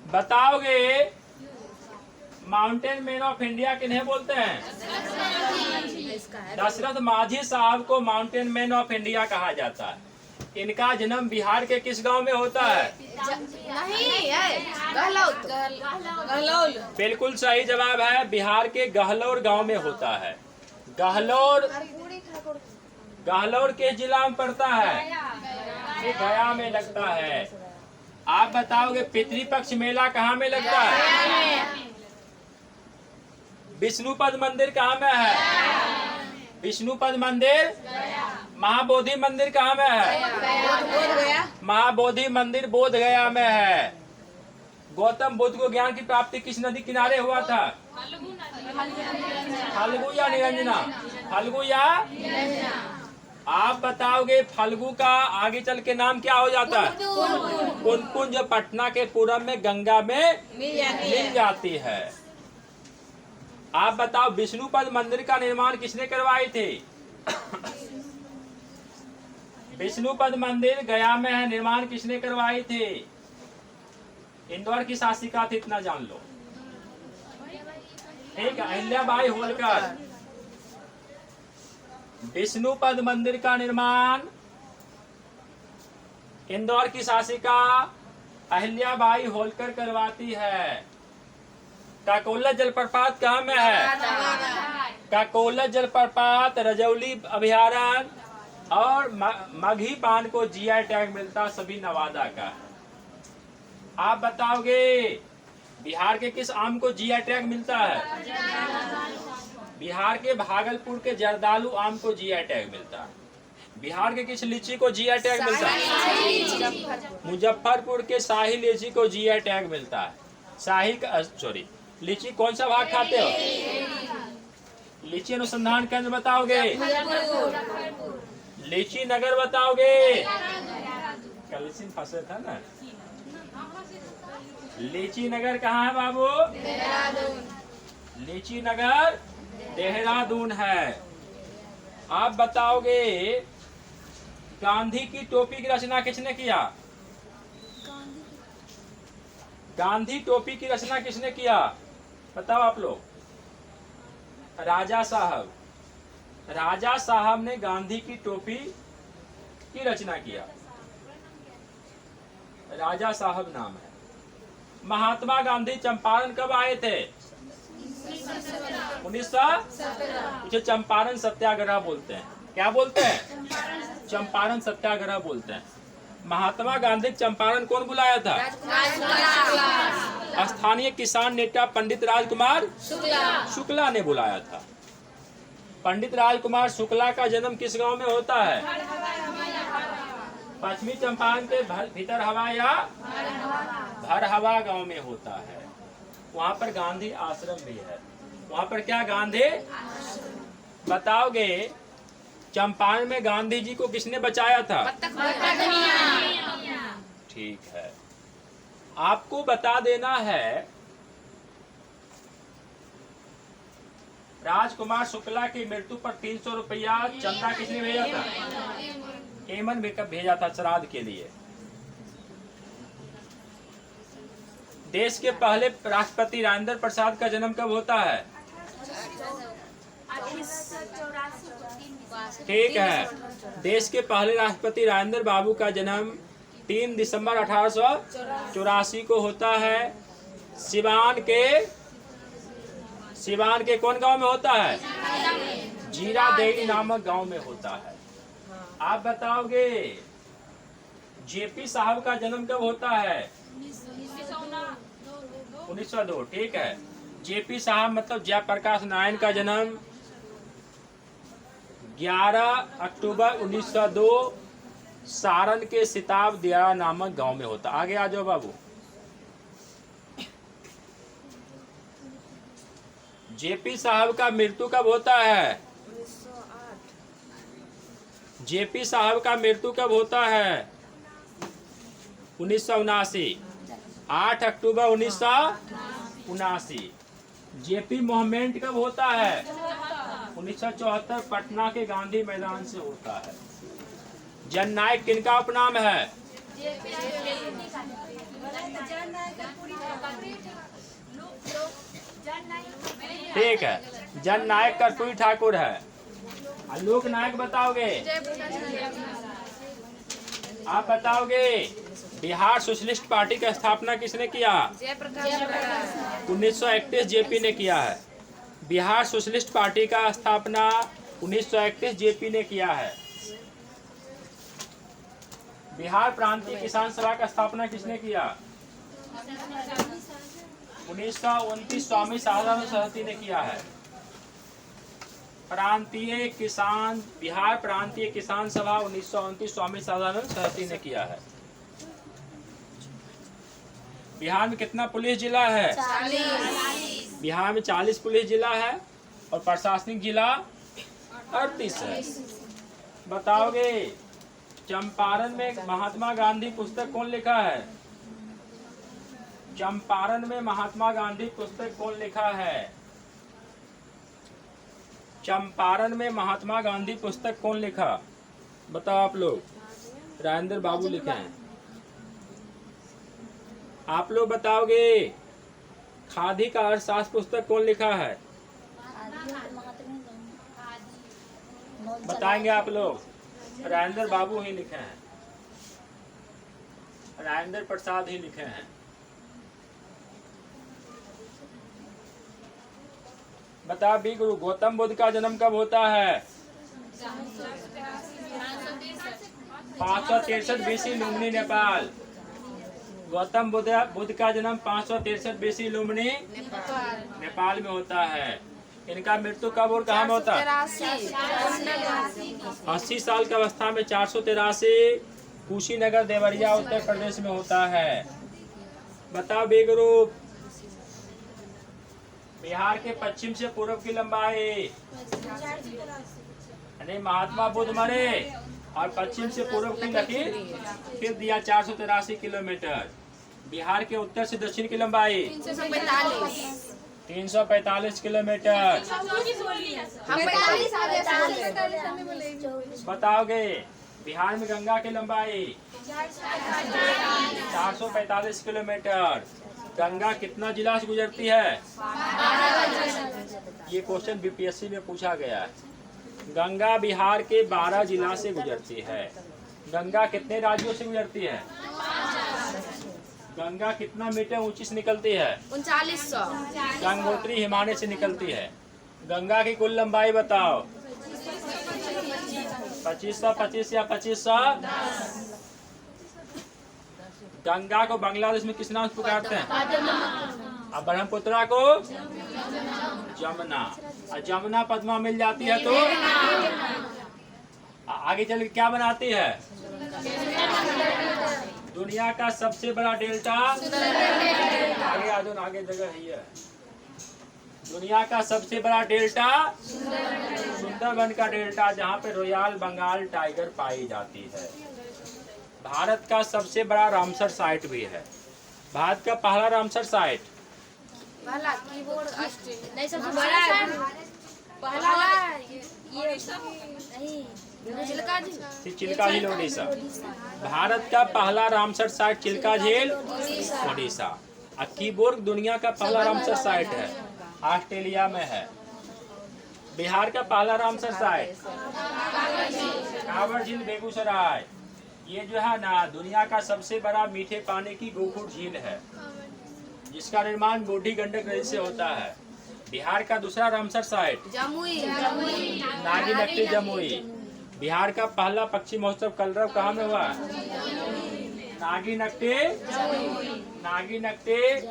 बताओगे mountain man of India किन्हें बोलते हैं? दशरथ माझी साहब को माउंटेन मैन ऑफ इंडिया कहा जाता है। इनका जन्म बिहार के किस गांव में होता है? बिल्कुल सही जवाब है, बिहार के गहलोर गांव में होता है। गहलोर किस जिला में पड़ता है? ये गया में लगता है। आप बताओगे पितृपक्ष मेला कहाँ में लगता है? विष्णुपद मंदिर कहाँ में है? विष्णुपद मंदिर। महाबोधि मंदिर कहाँ में है? महाबोधि मंदिर बोध गया में है। गौतम बुद्ध को ज्ञान की प्राप्ति किस नदी किनारे हुआ था? फल्गु या निरंजना? फल्गु या? आप बताओगे फल्गु का आगे चल के नाम क्या हो जाता है? पुनपुन, जो पटना के पूरब में गंगा में मिल जाती है। आप बताओ विष्णुपद मंदिर का निर्माण किसने करवाई थी? विष्णुपद मंदिर गया में है, निर्माण किसने करवाई थी? इंदौर की शासिका थी, इतना जान लो। ठीक है, अहिल्याबाई होलकर। विष्णुपद मंदिर का निर्माण इंदौर की शासिका अहिल्याबाई होलकर करवाती है। काकोला जलप्रपात कहाँ में है? काकोला जलप्रपात रजौली अभयारण्य और मगही पान को जीआई टैग मिलता, सभी नवादा का। आप बताओगे बिहार के किस आम को जीआई टैग मिलता है? बिहार के भागलपुर के जर्दालू आम को जीआई टैग मिलता है। बिहार के किस लीची को जीआई टैग मिलता है? मुजफ्फरपुर के शाही लीची को जीआई टैग मिलता है। शाही का सॉरी लीची कौन सा भाग खाते हो? लीची अनुसंधान केंद्र बताओगे? लीची नगर बताओगे? कल फंसे था ना। लीची नगर कहाँ है बाबू? लीची नगर देहरादून है। आप बताओगे गांधी की टोपी की रचना किसने किया? गांधी टोपी की रचना किसने किया? बताओ आप लोग। राजा साहब। राजा साहब ने गांधी की टोपी की रचना किया। राजा साहब नाम है। महात्मा गांधी चंपारण कब आए थे? 1917। इसे चंपारण सत्याग्रह बोलते हैं। क्या बोलते हैं? चंपारण सत्याग्रह बोलते हैं। महात्मा गांधी चंपारण कौन बुलाया था? स्थानीय किसान नेता पंडित राजकुमार शुक्ला ने बुलाया था। पंडित राजकुमार शुक्ला का जन्म किस गांव में होता है? पश्चिमी चंपारण के भीतर हवा या भरहवा गांव में होता है। वहां पर गांधी आश्रम भी है। वहां पर क्या गांधी? बताओगे चंपारण में गांधी जी को किसने बचाया था? ठीक है, आपको बता देना है राजकुमार शुक्ला की मृत्यु पर 300 रुपया चंदा किसने भेजा था? एमन भेजा था श्राद्ध के लिए। देश के पहले राष्ट्रपति राजेंद्र प्रसाद का जन्म कब होता है? ठीक है, देश के पहले राष्ट्रपति राजेंद्र बाबू का जन्म 3 दिसंबर 1884 को होता है। सिवान के कौन गांव में होता है? जीरादेई नामक गांव में होता है। आप बताओगे जेपी साहब का जन्म कब होता है? 1902। ठीक है, जेपी साहब मतलब जयप्रकाश नारायण का जन्म 11 अक्टूबर 1902 सारण के सिताब दिया नामक गांव में होता। आगे आ जाओ बाबू। जेपी साहब का मृत्यु कब होता है? जेपी साहब का मृत्यु कब होता है? 1979। 8 अक्टूबर 1979। जेपी मूवमेंट कब होता है? 1974 पटना के गांधी मैदान से होता है। जननायक किनका उपनाम है? ठीक है, जन नायक कर्पूरी ठाकुर है। लोक नायक बताओगे? आप बताओगे बिहार सोशलिस्ट पार्टी की स्थापना किसने किया? 1931 जेपी ने किया है। बिहार सोशलिस्ट पार्टी का स्थापना 1931 जेपी ने किया है। बिहार प्रांतीय किसान सभा का स्थापना किसने किया? 1929 स्वामी सदानंद सरस्वती ने किया है। बिहार प्रांतीय किसान सभा 1929 स्वामी सदानंद सरस्वती ने किया है। बिहार में कितना पुलिस जिला है? 40। बिहार में 40 पुलिस जिला है और प्रशासनिक जिला 38 है। बताओगे चंपारण में महात्मा गांधी पुस्तक कौन लिखा है? चंपारण में महात्मा गांधी पुस्तक कौन लिखा है? चंपारण में महात्मा गांधी पुस्तक कौन लिखा? बताओ आप लोग। राजेंद्र बाबू लिखे हैं। आप लोग बताओगे खादी का अर्थशास्त्र पुस्तक कौन लिखा है? बताएंगे आप लोग। राजेंद्र बाबू ही लिखे हैं, राजेंद्र प्रसाद ही लिखे हैं। बता भी गुरु गौतम बुद्ध का जन्म कब होता है? 563 बीसी लुम्बिनी नेपाल। गौतम बुद्ध का जन्म 563 बीसी लुम्बिनी नेपाल में होता है। इनका मृत्यु कब और कहाँ में होता है? 80 साल की अवस्था में 483 कुशीनगर देवरिया उत्तर प्रदेश में होता है। बताओ बेगुरु बिहार के पश्चिम से पूर्व की लंबाई, महात्मा बुद्ध मरे और पश्चिम से पूर्व की लकीर फिर दिया 483 किलोमीटर। बिहार के उत्तर से दक्षिण की लंबाई 345 किलोमीटर। बताओगे बिहार में गंगा की लंबाई 445 किलोमीटर। गंगा कितना जिला से गुजरती है? ये क्वेश्चन बीपीएससी में पूछा गया है। गंगा बिहार के 12 जिला से गुजरती है। गंगा कितने राज्यों से गुजरती है? गंगा कितना मीटर ऊंची से निकलती है? 3900। गंगोत्री हिमालय से निकलती है। गंगा की कुल लंबाई बताओ। 2525 या 2510। गंगा को बांग्लादेश में किस नाम से पुकारते हैं? अब ब्रह्मपुत्रा को जमुना। और जमुना पद्मा मिल जाती है तो आगे चल के क्या बनाती है? दुनिया का सबसे बड़ा डेल्टा। आगे आ जाओ, आगे जगह है। दुनिया का सबसे बड़ा डेल्टा सुंदरबन का डेल्टा, जहाँ पे रॉयल बंगाल टाइगर पाई जाती है। भारत का सबसे बड़ा रामसर साइट भी है। भारत का पहला रामसर साइट नहीं, सबसे बड़ा पहला चिल्का झील ओडिशा। भारत का पहला रामसर साइट चिल्का झील ओडिशा। कीबोर्ग दुनिया का पहला रामसर साइट है, ऑस्ट्रेलिया में है। बिहार का पहला रामसर साइट कांवर झील बेगूसराय। ये जो है ना दुनिया का सबसे बड़ा मीठे पानी की गोकुड़ झील है, जिसका निर्माण बूढ़ी गंडक नदी से होता है। बिहार का दूसरा रामसर साइट जमुई। नागी जमुई। बिहार का पहला पक्षी महोत्सव कलरव कहाँ में हुआ? नागी नकटे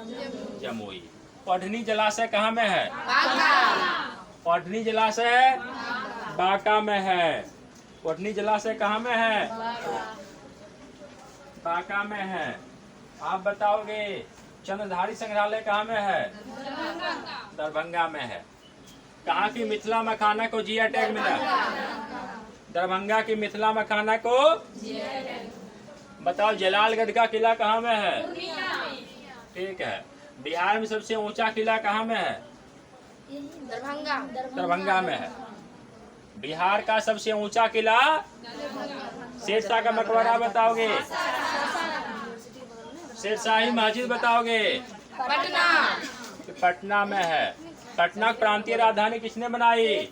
जमुई। पढ़नी जलाशय कहाँ में है? पढ़नी जलाशय बांका में है। पढ़नी जलाशय कहाँ में है? बांका में है। आप बताओगे चंद्रधारी संग्रहालय कहाँ में है? दरभंगा में है। कहाँ की मिथिला मखाना को जीआई टैग मिला? दरभंगा की मिथिला मखाना को। बताओ जलालगढ़ का किला कहाँ में है? ठीक है। बिहार में सबसे ऊंचा किला कहाँ में है? दरभंगा में है। बिहार का सबसे ऊंचा किला शेरशाह का मकबरा बताओगे? शेरशाही मस्जिद बताओगे? पटना। पटना में है। पटना की प्रांतीय राजधानी किसने बनाई?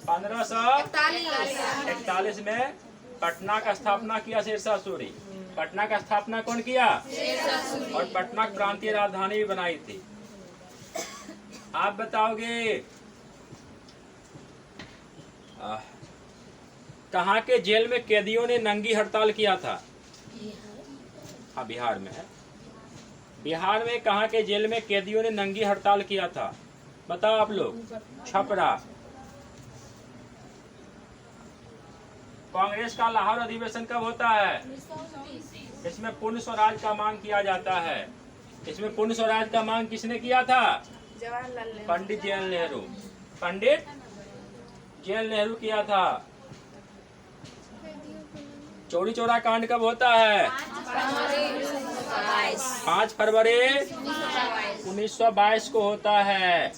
1541 में पटना का स्थापना किया शेरशाह सूरी। पटना का स्थापना कौन किया? और पटना की प्रांतीय राजधानी भी बनाई थी। आप बताओगे कहाँ के जेल में कैदियों ने नंगी हड़ताल किया था? हाँ, बिहार में है। बिहार में कहाँ के जेल में कैदियों ने नंगी हड़ताल किया था? बताओ आप लोग। छपरा। कांग्रेस का लाहौर अधिवेशन कब होता है? इसमें पूर्ण स्वराज का मांग किया जाता है। इसमें पूर्ण स्वराज का मांग किसने किया था? पंडित जवाहरलाल नेहरू। पंडित जवाहरलाल नेहरू किया था। चौरी चौरा कांड कब होता है? 5 फरवरी 1922 को होता है।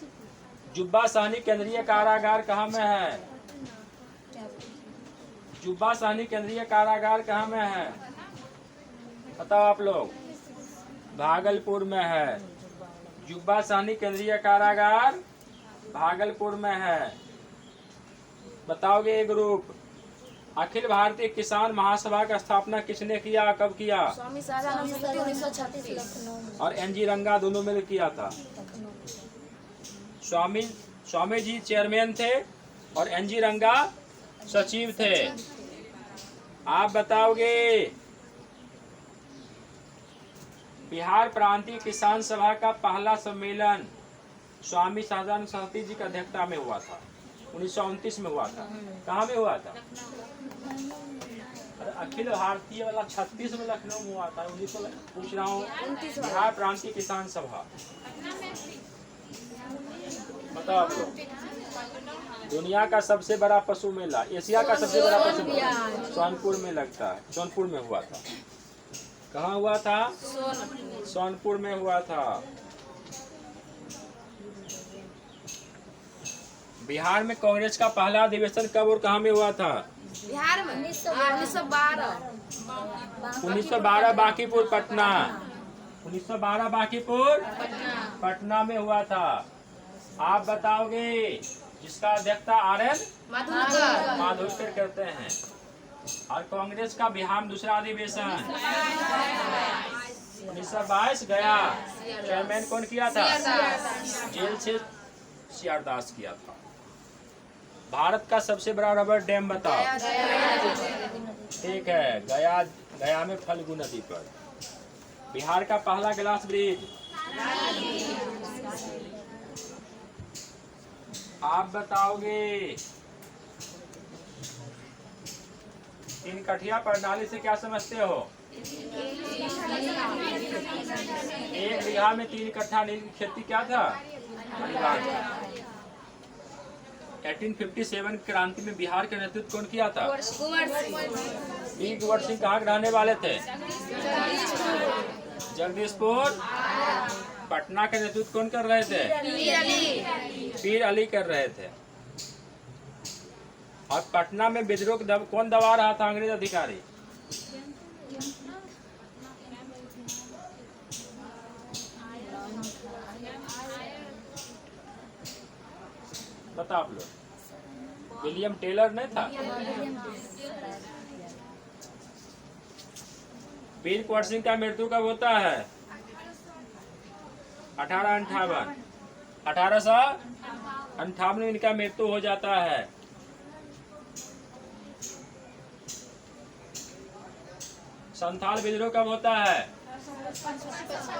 जुब्बा सहनी केंद्रीय कारागार कहाँ में है? जुब्बा सहनी केंद्रीय कारागार कहाँ में है? बताओ आप लोग। भागलपुर में है। जुब्बा सहनी केंद्रीय कारागार भागलपुर में है। बताओगे ये ग्रुप। अखिल भारतीय किसान महासभा का स्थापना किसने किया? कब किया? स्वामी सदानंद सरस्वती 1936। और एनजी रंगा दोनों मिलकर किया था। स्वामी जी चेयरमैन थे और एनजी रंगा सचिव थे। आप बताओगे बिहार प्रांतीय किसान सभा का पहला सम्मेलन स्वामी सदानंद सरस्वती जी की अध्यक्षता में हुआ था। 1929 में हुआ था। कहाँ में हुआ था? अखिल भारतीय वाला 36 में लखनऊ में हुआ था। 19 पूछ रहा हूँ। बिहार प्रांतीय किसान सभा बताओ आप लोग। दुनिया का सबसे बड़ा पशु मेला, एशिया का सबसे बड़ा पशु मेला सोनपुर में लगता है। सोनपुर में हुआ था। कहाँ हुआ था? सोनपुर में हुआ था। बिहार में कांग्रेस का पहला अधिवेशन कब और कहाँ में हुआ था? बिहार में 1912। 1912 बांकीपुर पटना। 1912 बांकीपुर पटना में हुआ था। आप बताओगे जिसका अध्यक्षता RN माधुकर करते हैं। और कांग्रेस का बिहार में दूसरा अधिवेशन 1922 गया। चेयरमैन कौन किया था? जेल से सियारदास किया था। भारत का सबसे बड़ा रबर डैम बताओ। ठीक है, गया में फल्गु नदी पर। बिहार का पहला ग्लास ब्रिज। आप बताओगे 3 कठिया प्रणाली से क्या समझते हो? 1 बीघा में 3 कट्ठा नील की खेती क्या था? 1857 क्रांति में बिहार का नेतृत्व कौन किया था? वीर कुंवर सिंह कहाँ के रहने वाले थे? जगदीशपुर। पटना का नेतृत्व कौन कर रहे थे? पीर अली कर रहे थे। और पटना में विद्रोह कौन दबा रहा था? अंग्रेज अधिकारी। बता आप लोग। विलियम टेलर नहीं था? वीर कुंवर सिंह का मृत्यु कब होता है? 1858। 1858 में इनका मृत्यु हो जाता है। संथाल विद्रोह कब होता है?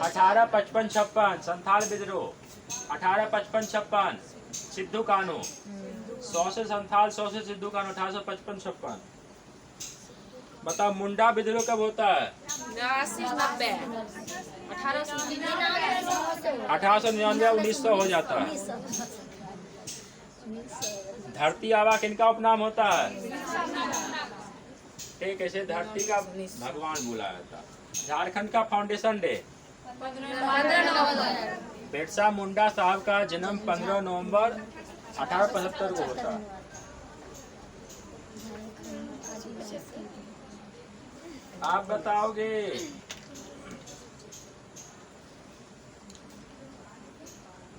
1855-56 संथाल विद्रोह। 1855-56 सिद्धू कानू। 100 से संथाल, 100 से सिद्धू कानू। 1855-56। बताओ मुंडा विद्रोह कब होता है? 1899। 1900 हो जाता है। धरती आबा किनका उपनाम होता है? ठीक, ऐसे धरती का भगवान बुलाया था। झारखंड का फाउंडेशन डे। बिरसा मुंडा साहब का जन्म 15 नवंबर 1875 को होता है। आप बताओगे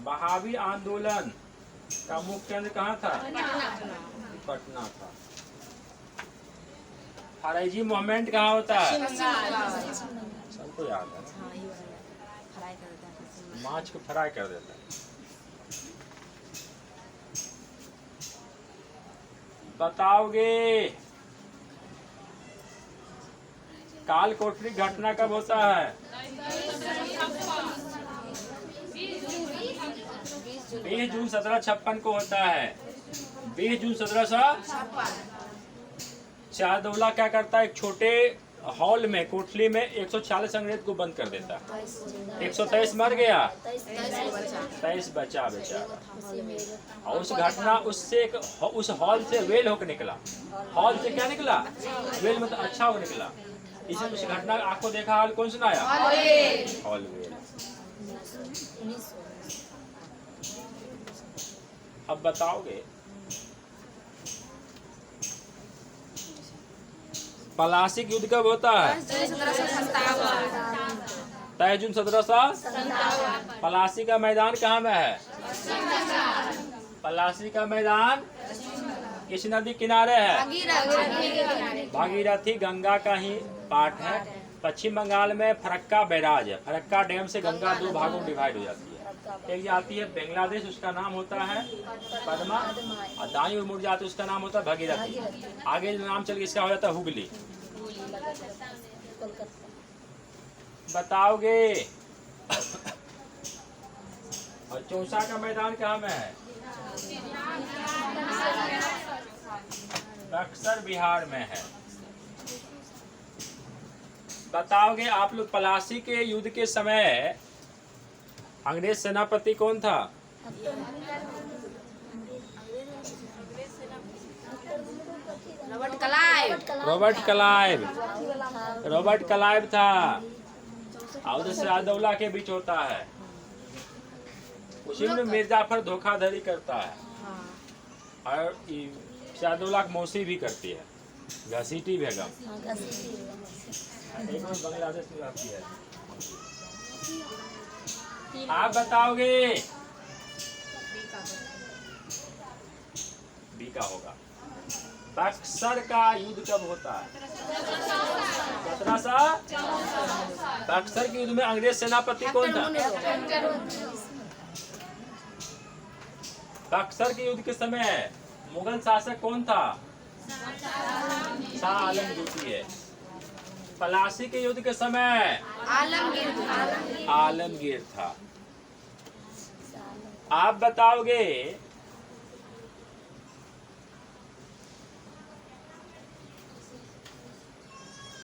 बहावी आंदोलन का मुख्य केंद्र कहाँ था? पटना था। फरेजी मूवमेंट कहाँ होता है? सबको याद है ना? माछ को फ्राई कर देता है। बताओगे काल कोठरी घटना कब होता है? 20 जून 1756 को होता है। 20 जून 1756। शाहदौला क्या करता है? एक छोटे हॉल में, कोठली में 140 अंग्रेज को बंद कर देता है। 123 मर गया, 23 बचा बेचारा। और उस घटना उससे उस हॉल से वेल होकर निकला। हॉल से क्या निकला? वेल मतलब अच्छा हो निकला। इसे उस घटना आपको देखा हाल कौन सुनाया? Hall well. अब बताओगे पलासी युद्ध कब होता है? 23 जून 1757। पलासी का मैदान कहाँ में है? पलासी का मैदान किस नदी किनारे है? भागीरथी गंगा का ही पार्ट है। पश्चिम बंगाल में फरक्का बैराज है। फरक्का डैम से गंगा दो भागों में डिवाइड हो जाती है। एक जाती है बांग्लादेश, उसका नाम होता है पद्मा, और दाई और मुड़ जाती है, उसका नाम होता है भागीरथी। आगे जो नाम चल के इसका हो जाता है हुगली। बताओगे और चौसा का मैदान कहाँ में है? बक्सर बिहार में है। बताओगे आप लोग पलासी के युद्ध के समय अंग्रेज सेनापति कौन था? रॉबर्ट क्लाइव था। और उधर शाहदौला के बीच होता है। उसी में मिर्जाफर धोखाधड़ी करता है और शाहदौला की मौसी भी करती है, घसीटी बेगम। एक बांग्लादेश में रहती है। आप बताओगे बी का होगा। बक्सर का युद्ध कब होता है? 1700। बक्सर के युद्ध में अंग्रेज सेनापति कौन था? बक्सर के युद्ध के समय मुगल शासक कौन था? शाह आलम द्वितीय। पलासी के युद्ध के समय आलमगीर था। आप बताओगे